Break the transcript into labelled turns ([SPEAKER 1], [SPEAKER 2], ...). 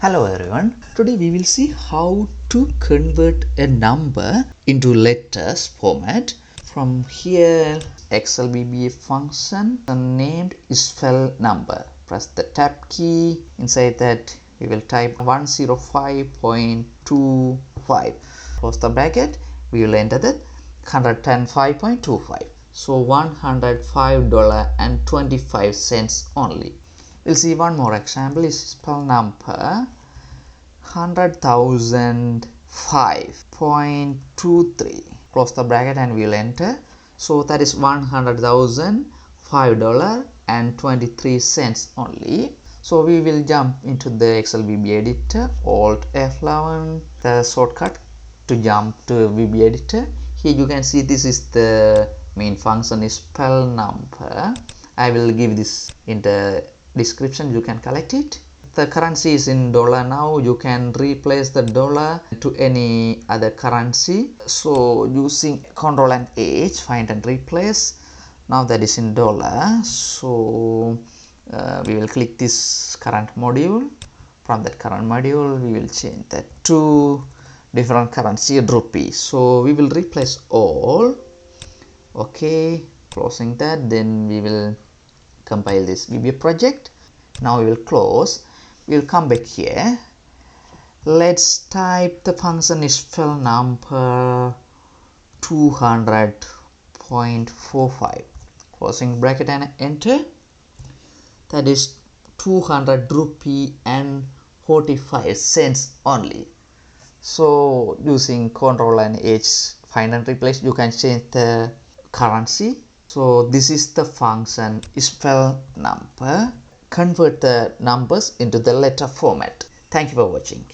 [SPEAKER 1] Hello everyone, today we will see how to convert a number into letters format. From here, Excel VBA function named spell number. Press the tab key. Inside that we will type 105.25. Close the bracket. We will enter that 105.25. So $105.25 only. We'll see one more example is spell number 100,005.23. Close the bracket and we'll enter. So that is $100,005.23 only. So we will jump into the Excel VBA editor, Alt F11, the shortcut to jump to VBA editor. Here you can see this is the main function is spell number. I will give this in the description, you can collect it. The currency is in dollar now. You can replace the dollar to any other currency. So using Ctrl and H, find and replace. Now that is in dollar. So we will click this current module. From that current module, we will change that to different currency rupee. So we will replace all. Okay, closing that. Then we will compile this VBA project. Now we will close. We'll come back here. Let's type the function is spell number 200.45. Closing bracket and enter. That is 200 rupee and 45 cents only. So using Ctrl and H, find and replace, you can change the currency. So this is the function spell number. Convert the numbers into the letter format. Thank you for watching.